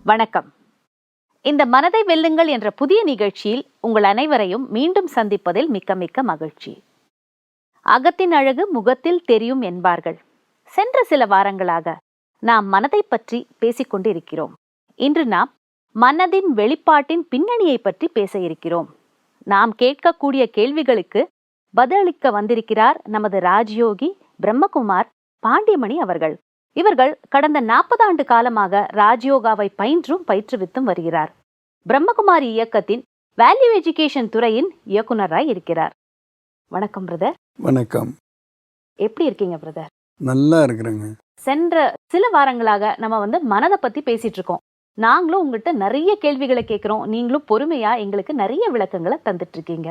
வணக்கம். இந்த மனதை வெல்லுங்கள் என்ற புதிய நிகழ்ச்சியில் உங்கள் அனைவரையும் மீண்டும் சந்திப்பதில் மிக்க மிக்க மகிழ்ச்சி. அகத்தின் அழகு முகத்தில் தெரியும் என்பார்கள். சென்ற சில வாரங்களாக நாம் மனதை பற்றி பேசிக்கொண்டு இருக்கிறோம். இன்று நாம் மனதின் வெளிப்பாட்டின் பின்னணியை பற்றி பேச இருக்கிறோம். நாம் கேட்கக்கூடிய கேள்விகளுக்கு பதிலளிக்க வந்திருக்கிறார் நமது ராஜயோகி பிரம்மகுமார் பாண்டியமணி அவர்கள். இவர்கள் கடந்த 40 ஆண்டு காலமாக ராஜயோகாவை பயிற்றுவித்தும் வருகிறார். பிரம்மகுமாரி இயக்கத்தின் வேல்யூ எஜுகேஷன் துறையின் இயக்குனராய் இருக்கிறார். வணக்கம் பிரதர். வணக்கம். எப்படி இருக்கீங்க பிரதர்? நல்லா இருக்கிறேங்க. சென்ற சில வாரங்களாக நம்ம மனதை பத்தி பேசிட்டு இருக்கோம். நாங்களும் உங்கள்கிட்ட நிறைய கேள்விகளை கேட்கிறோம். நீங்களும் பொறுமையா எங்களுக்கு நிறைய விளக்கங்களை தந்துட்டு இருக்கீங்க.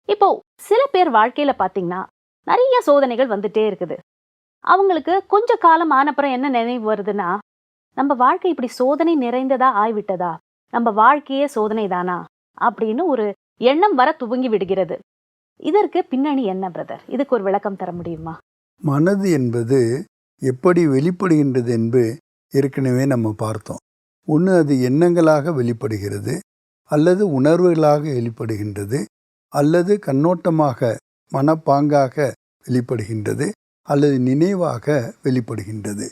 இப்போ சில பேர் வாழ்க்கையில பாத்தீங்கன்னா நிறைய சோதனைகள் வந்துட்டே இருக்குது. அவங்களுக்கு கொஞ்ச காலம் ஆனப்புறம் என்ன நினைவு வருதுன்னா, நம்ம வாழ்க்கை இப்படி சோதனை நிறைந்ததா ஆய்விட்டதா, நம்ம வாழ்க்கையே சோதனை தானா அப்படின்னு ஒரு எண்ணம் வர துவங்கி விடுகிறது. இதற்கு பின்னணி என்ன பிரதர்? இதுக்கு ஒரு விளக்கம் தர முடியுமா? மனது என்பது எப்படி வெளிப்படுகின்றது என்று ஏற்கனவே நம்ம பார்த்தோம். ஒன்று அது எண்ணங்களாக வெளிப்படுகிறது, அல்லது உணர்வுகளாக வெளிப்படுகின்றது, அல்லது கண்ணோட்டமாக மனப்பாங்காக வெளிப்படுகின்றது, அல்லது நினைவாக வெளிப்படுகின்றது.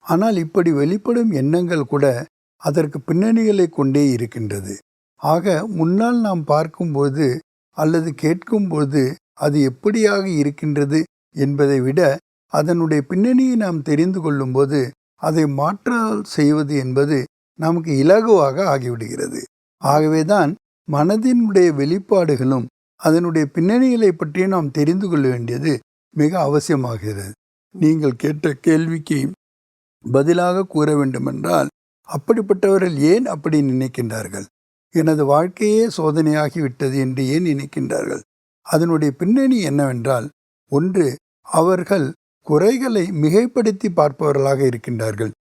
ஆனால் இப்படி வெளிப்படும் எண்ணங்கள் கூட அதற்கு பின்னணிகளை கொண்டே இருக்கின்றது. ஆக முன்னால் நாம் பார்க்கும்போது அல்லது கேட்கும்போது அது எப்படியாக இருக்கின்றது என்பதை விட அதனுடைய பின்னணியை நாம் தெரிந்து கொள்ளும்போது அதை மாற்றல் செய்வது என்பது நமக்கு இலகுவாக ஆகிவிடுகிறது. ஆகவேதான் மனதினுடைய வெளிப்பாடுகளும் அதனுடைய பின்னணிகளை பற்றி நாம் தெரிந்து கொள்ள வேண்டியது மிக அவசியமாகிறது. நீங்கள் கேட்ட கேள்விக்கு பதிலாக கூற வேண்டுமென்றால், அப்படிப்பட்டவர்கள் ஏன் அப்படி நினைக்கின்றார்கள்? எனது வாழ்க்கையே சோதனையாகிவிட்டது என்று ஏன் நினைக்கின்றார்கள்? அதனுடைய பின்னணி என்னவென்றால், ஒன்று, அவர்கள் குறைகளை மிகைப்படுத்தி பார்ப்பவர்களாக இருக்கின்றார்கள்.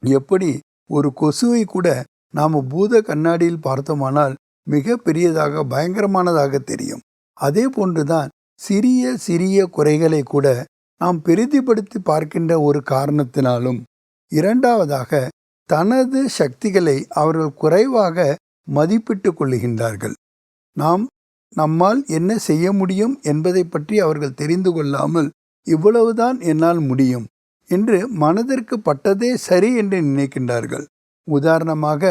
எப்படி ஒரு கொசுவை கூட நாம் பூத கண்ணாடியில் பார்த்தோமானால் மிக பெரியதாக பயங்கரமானதாக தெரியும். அதே போன்றுதான் சிறிய சிறிய குறைகளை கூட நாம் பெரிதிப்படுத்தி பார்க்கின்ற ஒரு காரணத்தினாலும், இரண்டாவதாக தனது சக்திகளை அவர்கள் குறைவாக மதிப்பிட்டு கொள்ளுகின்றார்கள். நம்மால் என்ன செய்ய முடியும் என்பதை பற்றி அவர்கள் தெரிந்து கொள்ளாமல் இவ்வளவுதான் என்னால் முடியும் என்று மனதிற்கு பட்டதே சரி என்று நினைக்கின்றார்கள். உதாரணமாக,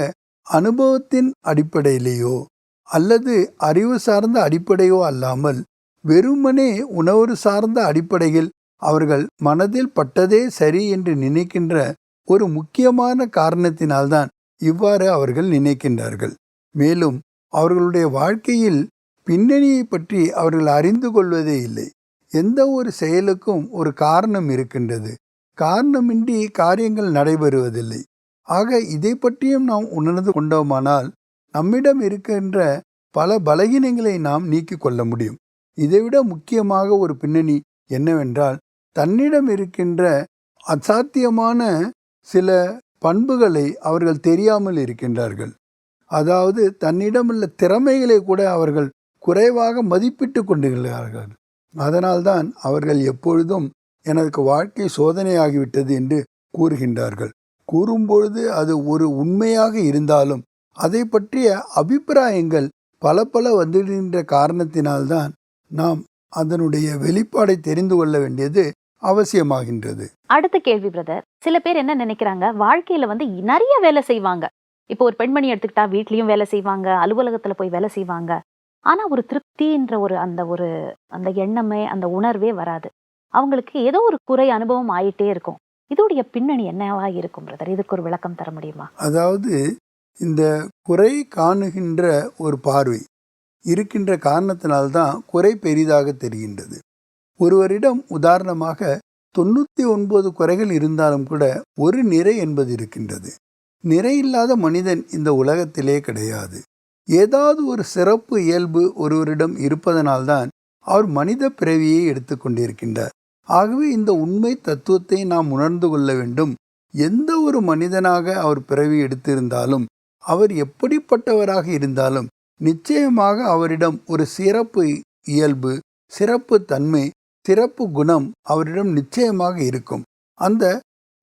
அனுபவத்தின் அடிப்படையிலேயோ அல்லது அறிவு சார்ந்த அடிப்படையோ அல்லாமல் வெறுமனே உணர்வு சார்ந்த அடிப்படையில் அவர்கள் மனதில் பட்டதே சரி என்று நினைக்கின்ற ஒரு முக்கியமான காரணத்தினால்தான் இவ்வாறு அவர்கள் நினைக்கின்றார்கள். மேலும் அவர்களுடைய வாழ்க்கையில் பின்னணியை பற்றி அவர்கள் அறிந்து கொள்வதே இல்லை. எந்த ஒரு செயலுக்கும் ஒரு காரணம் இருக்கின்றது. காரணமின்றி காரியங்கள் நடைபெறுவதில்லை. ஆக இதை பற்றியும் நாம் உணர்ந்து கொண்டோமானால் நம்மிடம் இருக்கின்ற பல பலகீனங்களை நாம் நீக்கிக் கொள்ள முடியும். இதைவிட முக்கியமாக ஒரு பின்னணி என்னவென்றால், தன்னிடம் இருக்கின்ற அசாத்தியமான சில பண்புகளை அவர்கள் தெரியாமல் இருக்கின்றார்கள். அதாவது தன்னிடமுள்ள திறமைகளை கூட அவர்கள் குறைவாக மதிப்பிட்டு கொண்டுள்ளார்கள். அதனால்தான் அவர்கள் எப்பொழுதும் எனக்கு வாழ்க்கை சோதனையாகிவிட்டது என்று கூறுகின்றார்கள். கூறும்பொழுது அது ஒரு உண்மையாக இருந்தாலும் அதை பற்றிய அபிப்பிராயங்கள் பல வந்துடுகின்ற காரணத்தினால்தான் நாம் அதனுடைய வெளிப்பாடை தெரிந்து கொள்ள வேண்டியது அவசியமாகின்றது. அடுத்த கேள்வி பிரதர், சில பேர் என்ன நினைக்கிறாங்க, வாழ்க்கையில நிறைய வேலை செய்வாங்க. இப்போ ஒரு பெண்மணி எடுத்துக்கிட்டா வீட்லயும் வேலை செய்வாங்க, அலுவலகத்துல போய் வேலை செய்வாங்க. ஆனா ஒரு திருப்தின்ற அந்த எண்ணமே அந்த உணர்வே வராது. அவங்களுக்கு ஏதோ ஒரு குறை அனுபவம் ஆயிட்டே இருக்கும். இதோடைய பின்னணி என்னவா இருக்கும் பிரதர்? இதுக்கு ஒரு விளக்கம் தர முடியுமா? அதாவது இந்த குறை காணுகின்ற ஒரு பார்வை இருக்கின்ற காரணத்தினால்தான் குறை பெரிதாக தெரிகின்றது. ஒருவரிடம் உதாரணமாக 99 குறைகள் இருந்தாலும் கூட ஒரு நிறை என்பது இருக்கின்றது. நிறையில்லாத மனிதன் இந்த உலகத்திலே கிடையாது. ஏதாவது ஒரு சிறப்பு இயல்பு ஒருவரிடம் இருப்பதனால்தான் அவர் மனித பிறவியை எடுத்துக்கொண்டிருக்கின்றார். ஆகவே இந்த உண்மை தத்துவத்தை நாம் உணர்ந்து கொள்ள வேண்டும். எந்த ஒரு மனிதனாக அவர் பிறவி எடுத்திருந்தாலும், அவர் எப்படிப்பட்டவராக இருந்தாலும் நிச்சயமாக அவரிடம் ஒரு சிறப்பு இயல்பு, சிறப்பு தன்மை, சிறப்பு குணம் அவரிடம் நிச்சயமாக இருக்கும். அந்த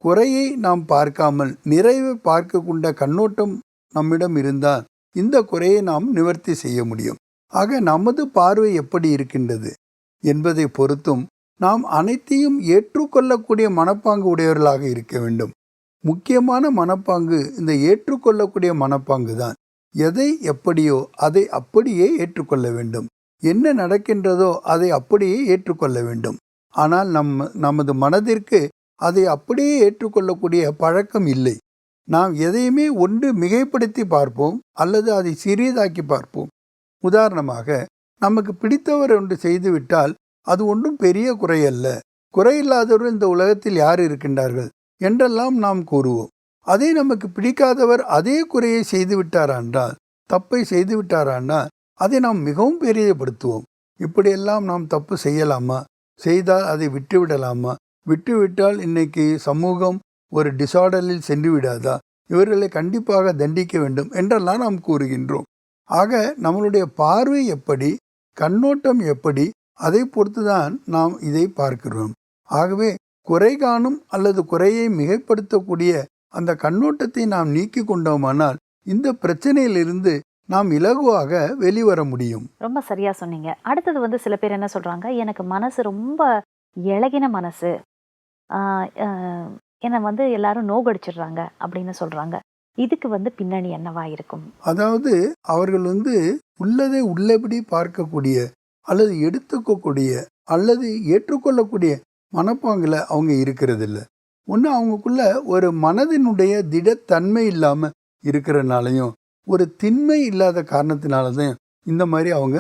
குறையை நாம் பார்க்காமல் நிறைவை பார்க்க கொண்ட கண்ணோட்டம் நம்மிடம் இருந்தால் இந்த குறையை நாம் நிவர்த்தி செய்ய முடியும். ஆக நமது பார்வை எப்படி இருக்கின்றது என்பதை பொறுத்தும் நாம் அனைத்தையும் ஏற்றுக்கொள்ளக்கூடிய மனப்பாங்கு உடையவர்களாக இருக்க வேண்டும். முக்கியமான மனப்பாங்கு இந்த ஏற்றுக்கொள்ளக்கூடிய மனப்பாங்கு தான். எதை எப்படியோ அதை அப்படியே ஏற்றுக்கொள்ள வேண்டும். என்ன நடக்கின்றதோ அதை அப்படியே ஏற்றுக்கொள்ள வேண்டும். ஆனால் நமது மனதிற்கு அதை அப்படியே ஏற்றுக்கொள்ளக்கூடிய பழக்கம் இல்லை. நாம் எதையுமே ஒன்று மிகைப்படுத்தி பார்ப்போம் அல்லது அதை சிறியதாக்கி பார்ப்போம். உதாரணமாக, நமக்கு பிடித்தவர் ஒன்று செய்துவிட்டால் அது ஒன்றும் பெரிய குறையல்ல, குறையில்லாதவர்கள் இந்த உலகத்தில் யார் இருக்கின்றார்கள் என்றெல்லாம் நாம் கூறுவோம். அதே நமக்கு பிடிக்காதவர் அதே குறையை செய்துவிட்டாரானால், தப்பை செய்துவிட்டாரானால் அதை நாம் மிகவும் பெரியப்படுத்துவோம். இப்படியெல்லாம் நாம் தப்பு செய்யலாமா? செய்தால் அதை விட்டுவிடலாமா? விட்டுவிட்டால் இன்னைக்கு சமூகம் ஒரு டிசார்டரில் சென்று விடாதா? இவர்களை கண்டிப்பாக தண்டிக்க வேண்டும் என்றெல்லாம் நாம் கூறுகின்றோம். ஆக நம்மளுடைய பார்வை எப்படி, கண்ணோட்டம் எப்படி, அதை பொறுத்துதான் நாம் இதை பார்க்கிறோம். ஆகவே குறை காணும் அல்லது குறையை மிகைப்படுத்தக்கூடிய அந்த கண்ணோட்டத்தை நாம் நீக்கி கொண்டோமானால் இந்த பிரச்சனையிலிருந்து நாம் இலகுவாக வெளிவர முடியும். ரொம்ப சரியா சொன்னீங்க. அடுத்தது சில பேர் என்ன சொல்றாங்க, எனக்கு மனசு ரொம்ப இளகின மனசு, என்னை எல்லாரும் நோகடிச்சிடுறாங்க அப்படின்னு சொல்றாங்க. இதுக்கு பின்னணி என்னவா இருக்கும்? அதாவது அவர்கள் உள்ளதை உள்ளபடி பார்க்கக்கூடிய அல்லது எடுத்துக்கக்கூடிய அல்லது ஏற்றுக்கொள்ளக்கூடிய மனப்பாங்கில் அவங்க இருக்கிறதில்ல. ஒன்று அவங்களுக்குள்ள ஒரு மனதினுடைய திடத்தன்மை இல்லாமல் இருக்கிறனாலையும் ஒரு திண்மை இல்லாத காரணத்தினாலதான் இந்த மாதிரி அவங்க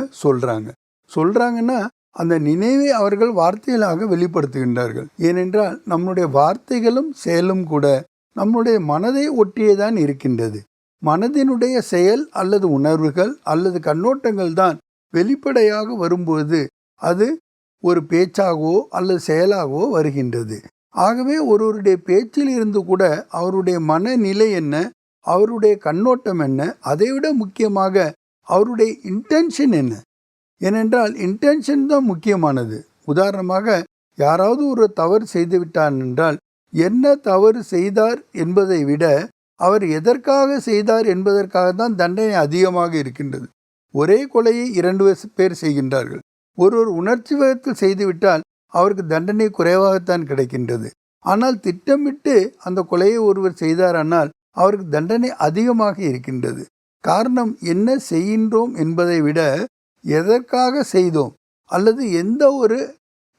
சொல்கிறாங்கன்னா அந்த நினைவை அவர்கள் வார்த்தைகளாக வெளிப்படுத்துகின்றார்கள். ஏனென்றால் நம்முடைய வார்த்தைகளும் செயலும் கூட நம்முடைய மனதை ஒட்டியேதான் இருக்கின்றது. மனதினுடைய செயல் அல்லது உணர்வுகள் அல்லது கண்ணோட்டங்கள் தான் வெளிப்படையாக வரும்போது அது ஒரு பேச்சாகவோ அல்லது செயலாகவோ வருகின்றது. ஆகவே ஒருவருடைய பேச்சில் இருந்து கூட அவருடைய மனநிலை என்ன, அவருடைய கண்ணோட்டம் என்ன, அதைவிட முக்கியமாக அவருடைய இன்டென்ஷன் என்ன. ஏனென்றால் இன்டென்ஷன் தான் முக்கியமானது. உதாரணமாக, யாராவது ஒரு தவறு செய்து விட்டார் என்றால் என்ன தவறு செய்தார் என்பதை விட அவர் எதற்காக செய்தார் என்பதற்காக தான் தண்டனை அதிகமாக இருக்கின்றது. ஒரே கொலையை 2 பேர் செய்கின்றார்கள். ஒருவர் உணர்ச்சி வகத்தில் செய்துவிட்டால் அவருக்கு தண்டனை குறைவாகத்தான் கிடைக்கின்றது. ஆனால் திட்டமிட்டு அந்த கொலையை ஒருவர் செய்தாரானால் அவருக்கு தண்டனை அதிகமாக இருக்கின்றது. காரணம், என்ன செய்கின்றோம் என்பதை விட எதற்காக செய்தோம் அல்லது எந்த ஒரு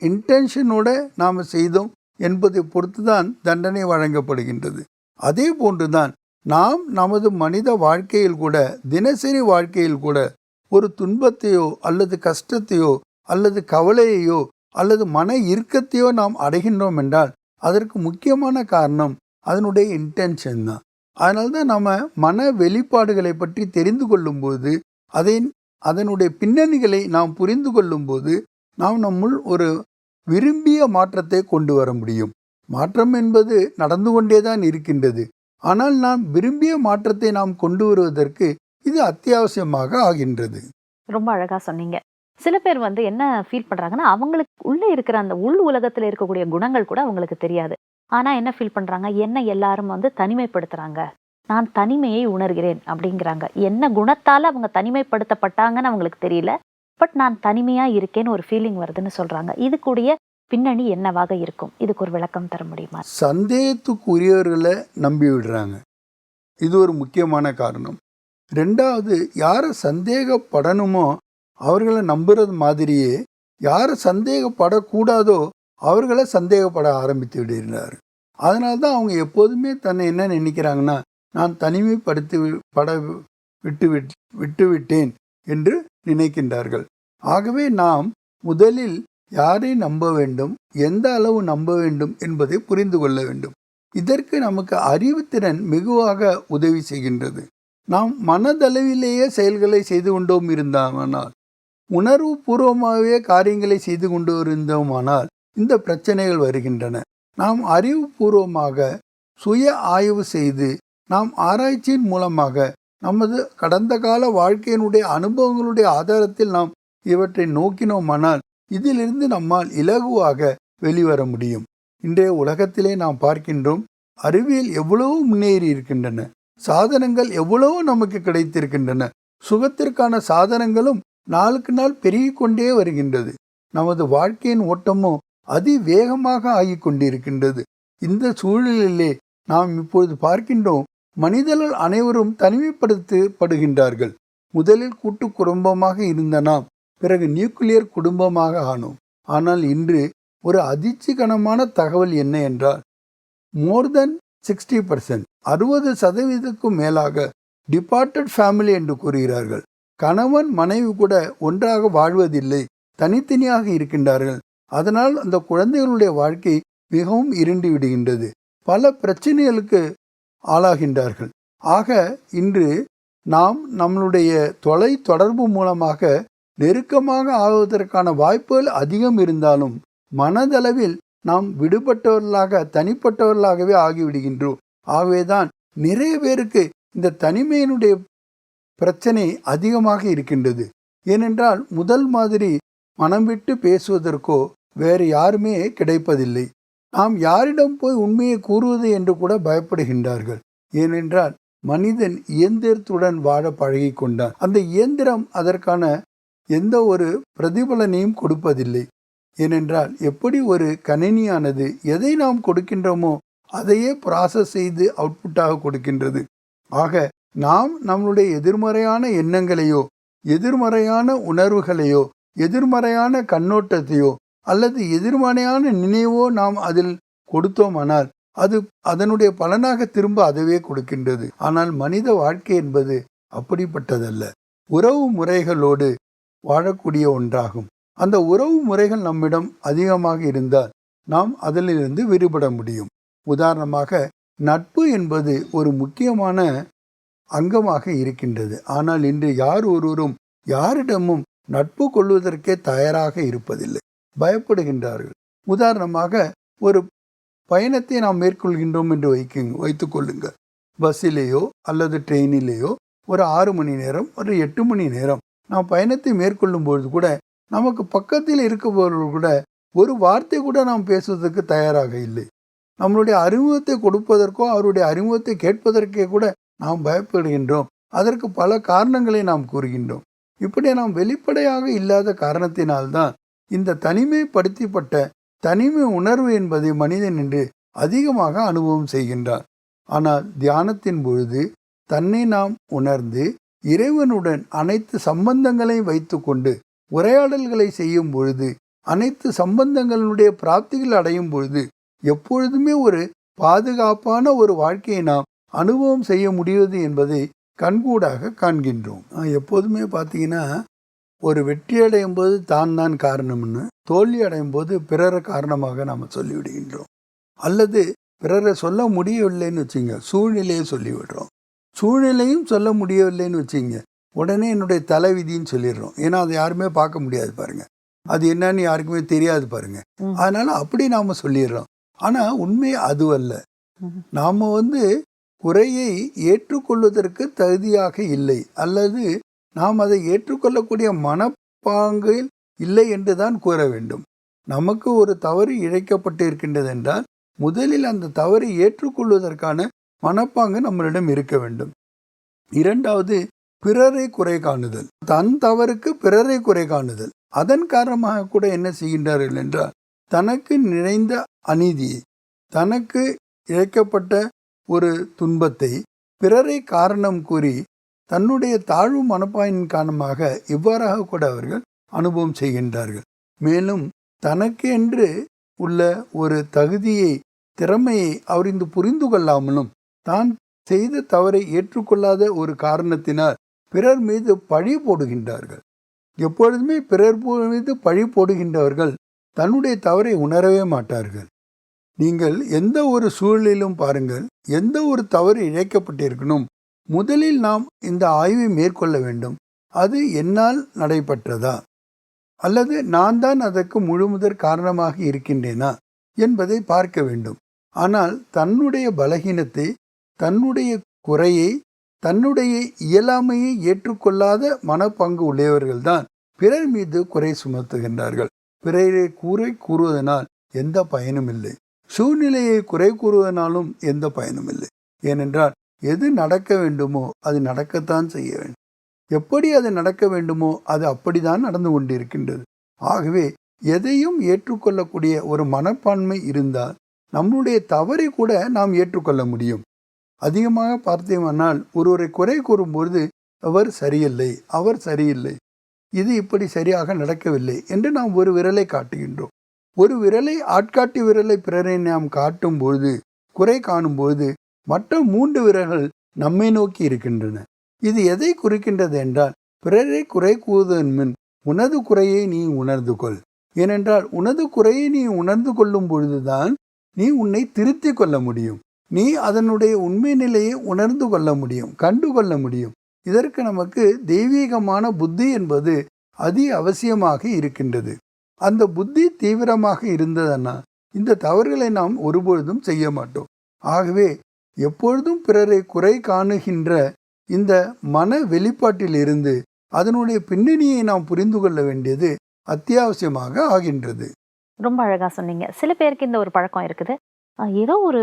இன்டென்ஷனோட நாம் செய்தோம் என்பதை பொறுத்து தான் தண்டனை வழங்கப்படுகின்றது. அதே போன்றுதான் நாம் நமது மனித வாழ்க்கையில் கூட, தினசரி வாழ்க்கையில் கூட ஒரு துன்பத்தையோ அல்லது கஷ்டத்தையோ அல்லது கவலையையோ அல்லது மன இறுக்கத்தையோ நாம் அடைகின்றோம் என்றால் அதற்கு முக்கியமான காரணம் அதனுடைய இன்டென்ஷன் தான். அதனால்தான் நம்ம மன வெளிப்பாடுகளை பற்றி தெரிந்து கொள்ளும்போது, அதனுடைய பின்னணிகளை நாம் புரிந்து கொள்ளும்போது நாம் நம்முள் ஒரு விரும்பிய மாற்றத்தை கொண்டு வர முடியும். மாற்றம் என்பது நடந்து கொண்டே தான் இருக்கின்றது. ஆனால் நாம் விரும்பிய மாற்றத்தை நாம் கொண்டு வருவதற்கு இது அத்தியாவசியமாக ஆகின்றது. ரொம்ப அழகா சொன்னீங்க. சில பேர் என்ன ஃபீல் பண்றாங்கன்னா, அவங்களுக்கு உள்ள இருக்கிற அந்த உள் உலகத்துல இருக்கக்கூடிய குணங்கள் கூட அவங்களுக்கு தெரியாது. ஆனா என்ன ஃபீல் பண்றாங்க, என்ன எல்லாரும் தனிமைப்படுத்துறாங்க, நான் தனிமையை உணர்கிறேன் அப்படிங்கிறாங்க. என்ன குணத்தால அவங்க தனிமைப்படுத்தப்பட்டாங்கன்னு அவங்களுக்கு தெரியல, பட் நான் தனிமையா இருக்கேன்னு ஒரு ஃபீலிங் வருதுன்னு சொல்றாங்க. இதுக்குடைய பின்னணி என்னவாக இருக்கும்? இதுக்கு ஒரு விளக்கம் தர முடியுமா? சந்தேகத்துக்குரியவர்களை நம்பி விடுறாங்க. இது ஒரு முக்கியமான காரணம். 2வது, யாரை சந்தேகப்படணுமோ அவர்களை நம்புறது மாதிரியே யாரை சந்தேகப்படக்கூடாதோ அவர்களை சந்தேகப்பட ஆரம்பித்து விடுகிறார். அதனால தான் அவங்க எப்போதுமே தன்னை என்ன நினைக்கிறாங்கன்னா, நான் தனிமைப்படுத்தி விட்டுவிட்டேன் என்று நினைக்கின்றார்கள். ஆகவே நாம் முதலில் யாரை நம்ப வேண்டும், எந்த அளவு நம்ப வேண்டும் என்பதை புரிந்து கொள்ள வேண்டும். இதற்கு நமக்கு அறிவுத்திறன் மிகுவாக உதவி செய்கின்றது. நாம் மனதளவிலேயே செயல்களை செய்து கொண்டோம் இருந்தாமானால், உணர்வு பூர்வமாகவே காரியங்களை செய்து கொண்டு இருந்தோமானால் இந்த பிரச்சனைகள் வருகின்றன. நாம் அறிவுபூர்வமாக சுய ஆய்வு செய்து நாம் ஆராய்ச்சியின் மூலமாக நமது கடந்த கால வாழ்க்கையினுடைய அனுபவங்களுடைய ஆதாரத்தில் நாம் இவற்றை நோக்கினோமானால் இதிலிருந்து நம்மால் இலகுவாக வெளிவர முடியும். இன்றைய உலகத்திலே நாம் பார்க்கின்றோம், அறிவியல் எவ்வளவு முன்னேறி இருக்கின்றன, சாதனங்கள் எவ்வளவோ நமக்கு கிடைத்திருக்கின்றன. சுகத்திற்கான சாதனங்களும் நாளுக்கு நாள் பெருகிக் கொண்டே வருகின்றது. நமது வாழ்க்கையின் ஓட்டமோ அதிவேகமாக ஆகிக் கொண்டிருக்கின்றது. இந்த சூழலிலே நாம் இப்பொழுது பார்க்கின்றோம், மனிதர்கள் அனைவரும் தனிமைப்படுத்தப்படுகின்றார்கள். முதலில் கூட்டு குடும்பமாக இருந்த நாம் பிறகு நியூக்ளியர் குடும்பமாக ஆனோம். ஆனால் இன்று ஒரு அதிர்ச்சிகரமான தகவல் என்ன என்றால், மோர் தென் 60%, 60% மேலாக டிபார்ட்டட் ஃபேமிலி என்று கூறுகிறார்கள். கணவன் மனைவி கூட ஒன்றாக வாழ்வதில்லை, தனித்தனியாக இருக்கின்றார்கள். அதனால் அந்த குழந்தைகளுடைய வாழ்க்கை மிகவும் இருண்டு விடுகின்றது. பல பிரச்சனைகளுக்கு ஆளாகின்றார்கள். ஆக இன்று நாம் நம்மளுடைய தொலை தொடர்பு மூலமாக நெருக்கமாக ஆவதற்கான வாய்ப்புகள் அதிகம் இருந்தாலும் மனதளவில் நாம் விடுபட்டவர்களாக தனிப்பட்டவர்களாகவே ஆகிவிடுகின்றோம். ஆகவேதான் நிறைய பேருக்கு இந்த தனிமையினுடைய பிரச்சனை அதிகமாக இருக்கின்றது. ஏனென்றால் முதல் மாதிரி மனம் விட்டு பேசுவதற்கோ வேறு யாருமே கிடைப்பதில்லை. நாம் யாரிடம் போய் உண்மையை கூறுவது என்று கூட பயப்படுகின்றார்கள். ஏனென்றால் மனிதன் இயந்திரத்துடன் வாழ பழகி கொண்டான். அந்த இயந்திரம் அதற்கான எந்த ஒரு பிரதிபலனையும் கொடுப்பதில்லை. ஏனென்றால் எப்படி ஒரு கணினியானது எதை நாம் கொடுக்கின்றோமோ அதையே ப்ராசஸ் செய்து அவுட்புட்டாக கொடுக்கின்றது. ஆக நாம் நம்மளுடைய எதிர்மறையான எண்ணங்களையோ எதிர்மறையான உணர்வுகளையோ எதிர்மறையான கண்ணோட்டத்தையோ அல்லது எதிர்மறையான நினைவோ நாம் அதில் கொடுத்தோமானால் அது அதனுடைய பலனாக திரும்ப அதுவே கொடுக்கின்றது. ஆனால் மனித வாழ்க்கை என்பது அப்படிப்பட்டதல்ல. உறவு முறைகளோடு வாழக்கூடிய ஒன்றாகும். அந்த உறவு முறைகள் நம்மிடம் அதிகமாக இருந்தால் நாம் அதிலிருந்து விடுபட முடியும். உதாரணமாக நட்பு என்பது ஒரு முக்கியமான அங்கமாக இருக்கின்றது. ஆனால் இன்று யார் ஒருவரும் யாரிடமும் நட்பு கொள்வதற்கே தயாராக இருப்பதில்லை, பயப்படுகின்றார்கள். உதாரணமாக ஒரு பயணத்தை நாம் மேற்கொள்கின்றோம் என்று வைத்துக் கொள்ளுங்கள். பஸ்ஸிலேயோ அல்லது ட்ரெயினிலேயோ ஒரு 6 மணி நேரம் ஒரு 8 மணி நேரம் நாம் பயணத்தை மேற்கொள்ளும் பொழுது கூட நமக்கு பக்கத்தில் இருப்பவர்கள் கூட ஒரு வார்த்தை கூட நாம் பேசுவதற்கு தயாராக இல்லை. நம்மளுடைய அறிமுகத்தை கொடுப்பதற்கோ அவருடைய அறிமுகத்தை கேட்பதற்கே கூட நாம் பயப்படுகின்றோம். அதற்கு பல காரணங்களை நாம் கூறுகின்றோம். இப்படி நாம் வெளிப்படையாக இல்லாத காரணத்தினால்தான் இந்த தனிமைப்படுத்தப்பட்ட தனிமை உணர்வு என்பதை மனிதன் என்று அதிகமாக அனுபவம் செய்கின்றான். ஆனால் தியானத்தின் பொழுது தன்னை நாம் உணர்ந்து இறைவனுடன் அனைத்து சம்பந்தங்களை வைத்து கொண்டு உரையாடல்களை செய்யும் பொழுது அனைத்து சம்பந்தங்களுடைய பிராப்திகள் அடையும் பொழுது எப்பொழுதுமே ஒரு பாதுகாப்பான ஒரு வாழ்க்கையை நாம் அனுபவம் செய்ய முடிவது என்பதை கண்கூடாக காண்கின்றோம். எப்போதுமே பார்த்தீங்கன்னா ஒரு வெற்றி அடையும் போது தான் காரணம்னு, தோல்வி அடையும் போது பிறரை காரணமாக நாம் சொல்லிவிடுகின்றோம். அல்லது பிறரை சொல்ல முடியவில்லைன்னு வச்சுங்க, சூழ்நிலையை சொல்லிவிடுறோம். சூழ்நிலையும் சொல்ல முடியவில்லைன்னு வச்சுங்க, உடனே என்னுடைய தலைவிதின்னு சொல்லிடுறோம். ஏன்னா அதை யாருமே பார்க்க முடியாது பாருங்க, அது என்னன்னு யாருக்குமே தெரியாது பாருங்க. அதனால அப்படி நாம் சொல்லிடுறோம். ஆனால் உண்மை அதுவல்ல. நாம் குறையை ஏற்றுக்கொள்வதற்கு தகுதியாக இல்லை, அல்லது நாம் அதை ஏற்றுக்கொள்ளக்கூடிய மனப்பாங்கில் இல்லை என்று தான் கூற வேண்டும். நமக்கு ஒரு தவறு இழைக்கப்பட்டு இருக்கின்றது என்றால் முதலில் அந்த தவறை ஏற்றுக்கொள்வதற்கான மனப்பாங்கு நம்மளிடம் இருக்க வேண்டும். இரண்டாவது, பிறரை குறை காணுதல். தன் தவறுக்கு பிறரை குறை காணுதல். அதன் காரணமாக கூட என்ன செய்கின்றார்கள் என்றால் தனக்கு நிறைந்த அநீதியை, தனக்கு இழைக்கப்பட்ட ஒரு துன்பத்தை பிறரை காரணம் கூறி தன்னுடைய தாழ்வு மனப்பாயின் காரணமாக இவ்வாறாக கூட அவர்கள் அனுபவம் செய்கின்றார்கள். மேலும் தனக்கு என்று உள்ள ஒரு தகுதியை, திறமையை அவர் புரிந்து கொள்ளாமலும் தான் செய்த தவறை ஏற்றுக்கொள்ளாத ஒரு காரணத்தினால் பிறர் மீது பழி போடுகின்றார்கள். எப்பொழுதுமே பிறர் மீது பழி போடுகின்றவர்கள் தன்னுடைய தவறை உணரவே மாட்டார்கள். நீங்கள் எந்த ஒரு சூழலிலும் பாருங்கள், எந்த ஒரு தவறு இழைக்கப்பட்டிருக்கணும், முதலில் நாம் இந்த ஆய்வை மேற்கொள்ள வேண்டும். அது என்னால் நடைபெற்றதா அல்லது நான் தான் அதற்கு முழுமுதற் காரணமாக இருக்கின்றேனா என்பதை பார்க்க வேண்டும். ஆனால் தன்னுடைய பலகீனத்தை, தன்னுடைய குறையை, தன்னுடைய இயலாமையை ஏற்றுக்கொள்ளாத மனப்பங்கு உடையவர்கள்தான் பிறர் மீது குறை சுமத்துகின்றார்கள். பிறரை கூறுவதனால் எந்த பயனும் இல்லை. சூழ்நிலையை குறை கூறுவதனாலும் எந்த பயனும் இல்லை. ஏனென்றால் எது நடக்க வேண்டுமோ அது நடக்கத்தான் செய்ய வேண்டும். எப்படி அது நடக்க வேண்டுமோ அது அப்படிதான் நடந்து கொண்டிருக்கின்றது. ஆகவே எதையும் ஏற்றுக்கொள்ளக்கூடிய ஒரு மனப்பான்மை இருந்தால் நம்முடைய தவறை கூட நாம் ஏற்றுக்கொள்ள முடியும். அதிகமாக பார்த்தோமானால் ஒருவரை குறை கூறும்பொழுது அவர் சரியில்லை, அவர் சரியில்லை, இது இப்படி சரியாக நடக்கவில்லை என்று நாம் ஒரு விரலை காட்டுகின்றோம். ஒரு விரலை, ஆட்காட்டி விரலை பிறரை நாம் காட்டும் பொழுது, குறை காணும் பொழுது மற்ற 3 விரல்கள் நம்மை நோக்கி இருக்கின்றன. இது எதை குறிக்கின்றது என்றால், பிறரை குறை கூறுவதன் முன் உனது குறையை நீ உணர்ந்து கொள். ஏனென்றால் உனது குறையை நீ உணர்ந்து கொள்ளும் பொழுதுதான் நீ உன்னை திருத்திக் கொள்ள முடியும். நீ அதனுடைய உண்மை நிலையை உணர்ந்து கொள்ள முடியும், கண்டு கொள்ள முடியும். இதற்கு நமக்கு தெய்வீகமான புத்தி என்பது அதி அவசியமாக இருக்கின்றது. அந்த புத்தி தீவிரமாக இருந்ததுன்னா இந்த தவறுகளை நாம் ஒருபொழுதும் செய்ய மாட்டோம். ஆகவே எப்பொழுதும் பிறரை குறை காணுகின்ற இந்த மன வெளிப்பாட்டில் இருந்து அதனுடைய பின்னணியை நாம் புரிந்து கொள்ள வேண்டியது அத்தியாவசியமாக ஆகின்றது. ரொம்ப அழகா சொன்னீங்க. சில பேருக்கு இந்த ஒரு பழக்கம் இருக்குது. ஏதோ ஒரு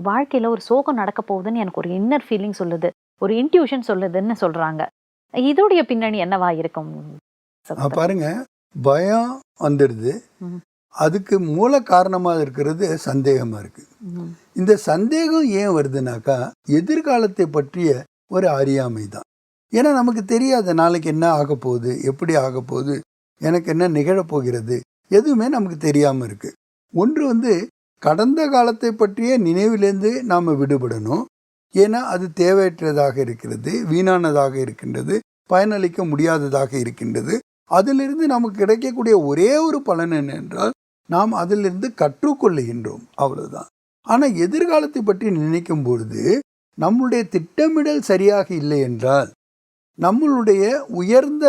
வாழ்க்கையில ஒரு சோகம் நடக்க போகுதுன்னு எனக்கு ஒரு இன்னர் ஃபீலிங் சொல்லுது, ஒரு இன்ட்யூஷன் சொல்லுதுன்னு சொல்றாங்க. இதோடைய பின்னணி என்னவா இருக்கும்? பாருங்க, பயம் வந்துடுது. அதுக்கு மூல காரணமாக இருக்கிறது சந்தேகமா இருக்கு. இந்த சந்தேகம் ஏன் வருதுனாக்கா எதிர்காலத்தை பற்றிய ஒரு அறியாமை தான். ஏன்னா நமக்கு தெரியாத நாளைக்கு என்ன ஆக போகுது, எப்படி ஆக போகுது, எனக்கு என்ன நிகழப்போகிறது, எதுவுமே நமக்கு தெரியாமல் இருக்கு. ஒன்று கடந்த காலத்தை பற்றிய நினைவிலேருந்து நாம் விடுபடணும். ஏன்னா அது தேவையற்றதாக இருக்கிறது, வீணானதாக இருக்கின்றது, பயனளிக்க முடியாததாக இருக்கின்றது. அதிலிருந்து நமக்கு கிடைக்கக்கூடிய ஒரே ஒரு பலன் என்னென்றால் நாம் அதிலிருந்து கற்றுக்கொள்ளுகின்றோம், அவ்வளவுதான். ஆனால் எதிர்காலத்தை பற்றி நினைக்கும் பொழுது நம்முடைய திட்டமிடல் சரியாக இல்லை என்றால், நம்மளுடைய உயர்ந்த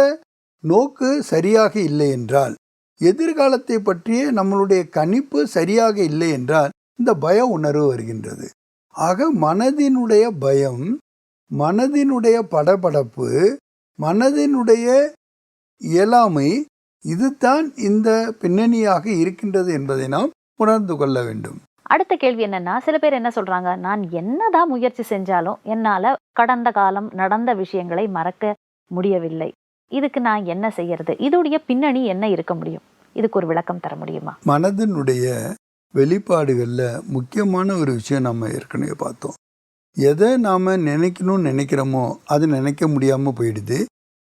நோக்கு சரியாக இல்லை என்றால், எதிர்காலத்தை பற்றிய நம்மளுடைய கணிப்பு சரியாக இல்லை என்றால் இந்த பய உணர்வு வருகின்றது. ஆக மனதினுடைய பயம், மனதினுடைய படபடப்பு, மனதினுடைய இயலாமை, இதுதான் இந்த பின்னணியாக இருக்கின்றது என்பதை நாம் உணர்ந்து கொள்ள வேண்டும். அடுத்த கேள்வி என்னன்னா, சில பேர் என்ன சொல்றாங்க, நான் என்னதான் முயற்சி செஞ்சாலும் என்னால கடந்த காலம் நடந்த விஷயங்களை மறக்க முடியவில்லை, இதுக்கு நான் என்ன செய்யறது? இதோடைய பின்னணி என்ன இருக்க முடியும்? இதுக்கு ஒரு விளக்கம் தர முடியுமா? மனதினுடைய வெளிப்பாடுகளில் முக்கியமான ஒரு விஷயம் நம்ம ஏற்கனவே பார்த்தோம். எதை நாம் நினைக்கணும்னு நினைக்கிறோமோ அது நினைக்க முடியாமல் போயிடுது.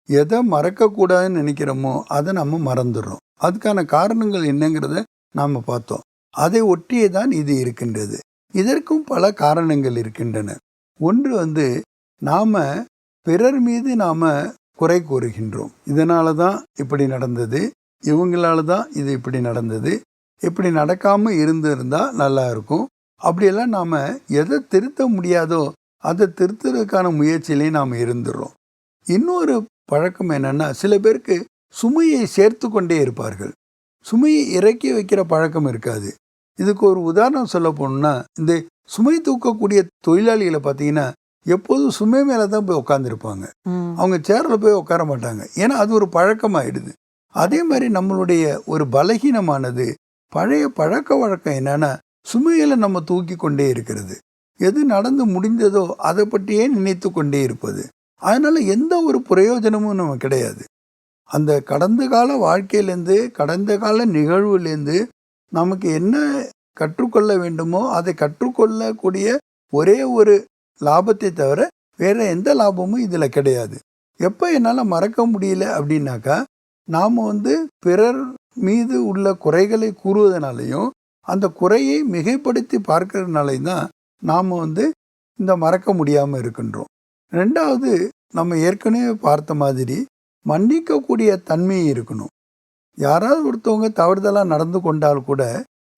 எதை மறக்கக்கூடாதுன்னு நினைக்கிறோமோ அதை நம்ம மறந்துடுறோம். அதுக்கான காரணங்கள் என்னங்கிறத நாம் பார்த்தோம். அதை ஒட்டியே தான் இது இருக்கின்றது. இதற்கும் பல காரணங்கள் இருக்கின்றன. ஒன்று நாம் பிறர் மீது நாம் குறை கூறுகின்றோம். இதனால தான் இப்படி நடந்தது, இவங்களால தான் இது இப்படி நடந்தது, இப்படி நடக்காமல் இருந்திருந்தால் நல்லா இருக்கும். அப்படியெல்லாம் நாம் எதை திருத்த முடியாதோ அதை திருத்துறதுக்கான முயற்சியிலே நாம் இருந்துடுறோம். இன்னொரு பழக்கம் என்னென்னா, சில பேருக்கு சுமையை சேர்த்து கொண்டே இருப்பார்கள். சுமையை இறக்கி வைக்கிற பழக்கம் இருக்காது. இதுக்கு ஒரு உதாரணம் சொல்ல போனோம்னா, இந்த சுமை தூக்கக்கூடிய தொழிலாளிகளை பார்த்தீங்கன்னா எப்போதும் சுமை மேலே தான் போய் உட்காந்துருப்பாங்க. அவங்க சேரில் போய் உட்கார மாட்டாங்க. ஏன்னா அது ஒரு பழக்கமாயிடுது. அதே மாதிரி நம்மளுடைய ஒரு பலகீனமானது பழைய பழக்க வழக்கம் என்னன்னா, சுமைகளை நம்ம தூக்கி கொண்டே இருக்கிறது. எது நடந்து முடிந்ததோ அதை பற்றியே நினைத்து கொண்டே இருப்பது. அதனால எந்த ஒரு பிரயோஜனமும் நம்ம கிடையாது. அந்த கடந்த கால வாழ்க்கையிலேருந்து, கடந்த கால நிகழ்வுலேருந்து நமக்கு என்ன கற்றுக்கொள்ள வேண்டுமோ அதை கற்றுக்கொள்ளக்கூடிய ஒரே ஒரு லாபத்தை தவிர வேற எந்த லாபமும் இதில் கிடையாது. எப்போ என்னால் மறக்க முடியல அப்படின்னாக்கா, நாம் பிறர் மீது உள்ள குறைகளை கூறுவதனாலையும் அந்த குறையை மிகைப்படுத்தி பார்க்கறதுனாலையும் தான் நாம் இந்த மறக்க முடியாமல் இருக்கின்றோம். ரெண்டாவது, நம்ம ஏற்கனவே பார்த்த மாதிரி மன்னிக்கக்கூடிய தன்மை இருக்கணும். யாராவது ஒருத்தவங்க தவறுதலாக நடந்து கொண்டால் கூட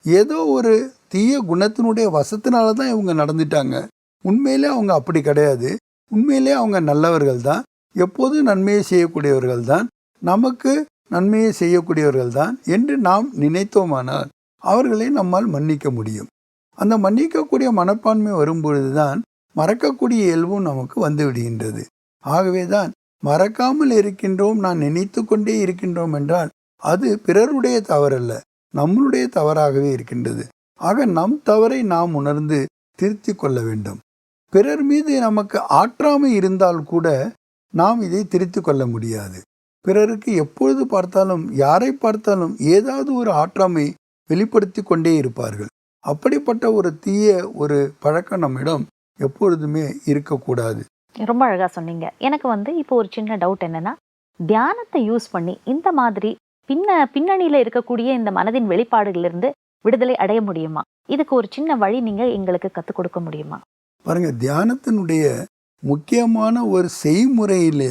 ஏதோ ஒரு தீய குணத்தினுடைய வசத்தினால தான் இவங்க நடந்துட்டாங்க, உண்மையிலே அவங்க அப்படி கிடையாது, உண்மையிலே அவங்க நல்லவர்கள் தான், எப்போதும் நன்மையை செய்யக்கூடியவர்கள் தான், நமக்கு நன்மையை செய்யக்கூடியவர்கள் தான் என்று நாம் நினைத்தோமானால் அவர்களை நம்மால் மன்னிக்க முடியும். அந்த மன்னிக்கக்கூடிய மனப்பான்மை வரும்பொழுது தான் மறக்கக்கூடிய இயல்பும் நமக்கு வந்து விடுகின்றது. ஆகவே தான் மறக்காமல் இருக்கின்றோம், நான் நினைத்து கொண்டே இருக்கின்றோம் என்றால் அது பிறருடைய தவறல்ல, நம்மளுடைய தவறாகவே இருக்கின்றது. ஆக நம் தவறை நாம் உணர்ந்து திருத்தி கொள்ள வேண்டும். பிறர் மீது நமக்கு ஆற்றாமை இருந்தால் கூட நாம் இதை திருத்தி கொள்ள முடியாது. பிறருக்கு எப்பொழுது பார்த்தாலும் யாரை பார்த்தாலும் ஏதாவது ஒரு ஆற்றாமை வெளிப்படுத்தி கொண்டே இருப்பார்கள். அப்படிப்பட்ட ஒரு தீய ஒரு பழக்கம் நம்மிடம் எப்பொழுதுமே இருக்கக்கூடாது. ரொம்ப அழகா சொன்னீங்க. எனக்கு இப்போ ஒரு சின்ன டவுட் என்னன்னா, தியானத்தை யூஸ் பண்ணி இந்த மாதிரி பின்னணியில இருக்கக்கூடிய இந்த மனதின் வெளிப்பாடுகளிலிருந்து விடுதலை அடைய முடியுமா? இதுக்கு ஒரு சின்ன வழி நீங்க எங்களுக்கு கத்துக் கொடுக்க முடியுமா? பாருங்க, தியானத்தினுடைய முக்கியமான ஒரு செய்முறையில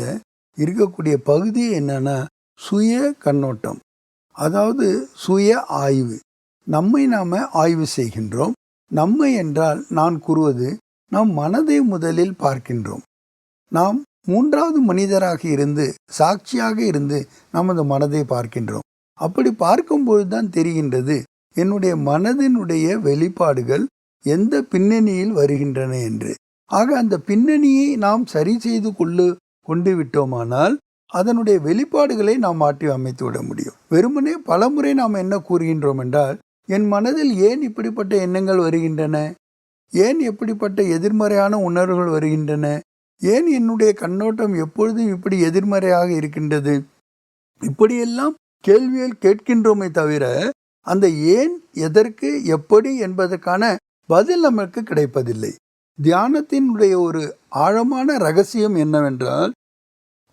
இருக்கக்கூடிய பகுதி என்னன்னா சுய கண்ணோட்டம், அதாவது சுய ஆய்வு. நம்மை நாம ஆய்வு செய்கின்றோம். நம்மை என்றால் நான் கூறுவது நம் மனதை முதலில் பார்க்கின்றோம். நாம் மூன்றாவது மனிதராக இருந்து சாட்சியாக இருந்து நாம் அந்த மனதை பார்க்கின்றோம். அப்படி பார்க்கும்பொழுது தான் தெரிகின்றது என்னுடைய மனதினுடைய வெளிப்பாடுகள் எந்த பின்னணியில் வருகின்றன என்று. ஆக அந்த பின்னணியை நாம் சரி செய்து கொண்டு விட்டோமானால் அதனுடைய வெளிப்பாடுகளை நாம் மாற்றி அமைத்து விட முடியும். வெறுமனே பலமுறை நாம் என்ன கூறுகின்றோம் என்றால், என் மனதில் ஏன் இப்படிப்பட்ட எண்ணங்கள் வருகின்றன, ஏன் எப்படிப்பட்ட எதிர்மறையான உணர்வுகள் வருகின்றன, ஏன் என்னுடைய கண்ணோட்டம் எப்பொழுதும் இப்படி எதிர்மறையாக இருக்கின்றது, இப்படியெல்லாம் கேள்விகள் கேட்கின்றோமே தவிர அந்த ஏன், எதற்கு, எப்படி என்பதற்கான பதில் நமக்கு கிடைப்பதில்லை. தியானத்தினுடைய ஒரு ஆழமான ரகசியம் என்னவென்றால்,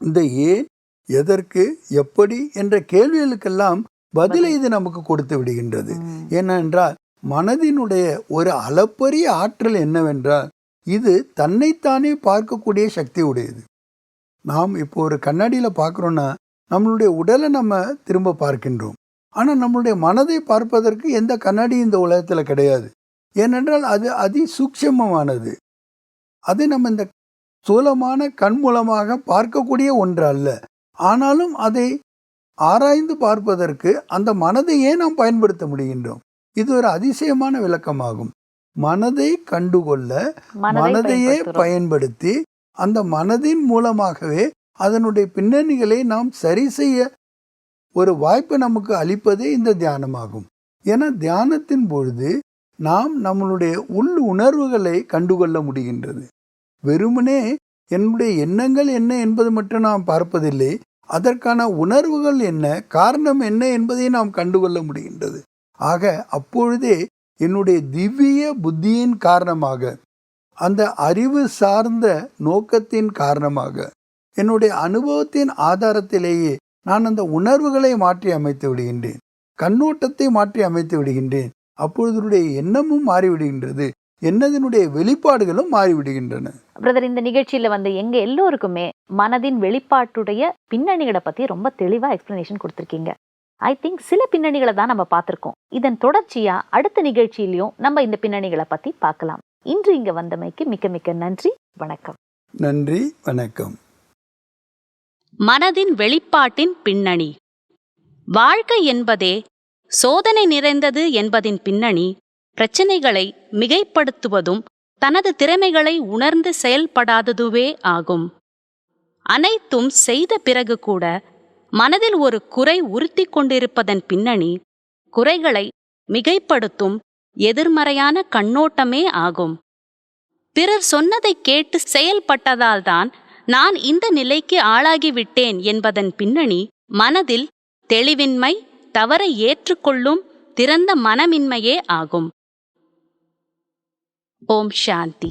இந்த ஏன், எதற்கு, எப்படி என்ற கேள்விகளுக்கெல்லாம் பதிலை இது நமக்கு கொடுத்து விடுகின்றது. ஏனென்றால் மனதினுடைய ஒரு அளப்பரிய ஆற்றல் என்னவென்றால், இது தன்னைத்தானே பார்க்கக்கூடிய சக்தி உடையது. நாம் இப்போ ஒரு கண்ணாடியில் பார்க்குறோன்னா நம்மளுடைய உடலை நம்ம திரும்ப பார்க்கின்றோம். ஆனால் நம்மளுடைய மனதை பார்ப்பதற்கு எந்த கண்ணாடியும் இந்த உலகத்தில் கிடையாது. ஏனென்றால் அது அதிசூக்ஷமமானது. அது நம்ம இந்த ஸ்தூலமான கண் மூலமாக பார்க்கக்கூடிய ஒன்று அல்ல. ஆனாலும் அதை ஆராய்ந்து பார்ப்பதற்கு அந்த மனதை ஏன் நாம் பயன்படுத்த முடிகின்றோம்? இது ஒரு அதிசயமான விளக்கமாகும். மனதை கண்டுகொள்ள மனதையே பயன்படுத்தி அந்த மனதின் மூலமாகவே அதனுடைய பின்னணிகளை நாம் சரி செய்ய ஒரு வாய்ப்பு நமக்கு அளிப்பதே இந்த தியானமாகும். ஏன்னா தியானத்தின் பொழுது நாம் நம்மளுடைய உள் உணர்வுகளை கண்டுகொள்ள முடிகின்றது. வெறுமனே என்னுடைய எண்ணங்கள் என்ன என்பது மட்டும் நாம் பார்ப்பதில்லை, அதற்கான உணர்வுகள் என்ன, காரணம் என்ன என்பதை நாம் கண்டுகொள்ள முடிகின்றது. ஆக அப்பொழுதே என்னுடைய திவ்ய புத்தியின் காரணமாக, அந்த அறிவு சார்ந்த நோக்கத்தின் காரணமாக, என்னுடைய அனுபவத்தின் ஆதாரத்திலேயே நான் அந்த உணர்வுகளை மாற்றி அமைத்து விடுகின்றேன், கண்ணோட்டத்தை மாற்றி அமைத்து விடுகின்றேன். அப்பொழுது எண்ணமும் மாறிவிடுகின்றது, என்னதனுடைய வெளிப்பாடுகளும் மாறிவிடுகின்றன. பிரதர், இந்த நிகழ்ச்சியில எங்க எல்லோருக்குமே மனதின் வெளிப்பாட்டுடைய பின்னணிகளை பத்தி ரொம்ப தெளிவா எக்ஸ்பிளனேஷன் கொடுத்துருக்கீங்க. ஐ திங்க் சில பின்னணிகளை தான் நம்ம பார்த்திருக்கோம். இதன் தொடர்ச்சியா அடுத்த நிகழ்ச்சியிலையும் நம்ம இந்த பின்னணிகளை பத்தி பார்க்கலாம். இன்று இங்க வந்தமைக்கு மிக்க மிக்க நன்றி. வணக்கம். நன்றி, வணக்கம். மனதின் வெளிப்பாட்டின் பின்னணி. வாழ்க்கை என்பதே சோதனை நிறைந்தது என்பதின் பின்னணி பிரச்சனைகளை மிகைப்படுத்துவதும் தனது திறமைகளை உணர்ந்து செயல்படாததுவே ஆகும். அனைத்தும் செய்த பிறகு கூட மனதில் ஒரு குறை உறுத்தி கொண்டிருப்பதன் பின்னணி குறைகளை மிகைப்படுத்தும் எதிர்மறையான கண்ணோட்டமே ஆகும். பிறர் சொன்னதை கேட்டு செயல்பட்டதால்தான் நான் இந்த நிலைக்கு ஆளாகிவிட்டேன் என்பதன் பின்னணி மனதில் தெளிவின்மை, தவறை ஏற்றுக்கொள்ளும் திறந்த மனமின்மையே ஆகும். ஓம் சாந்தி.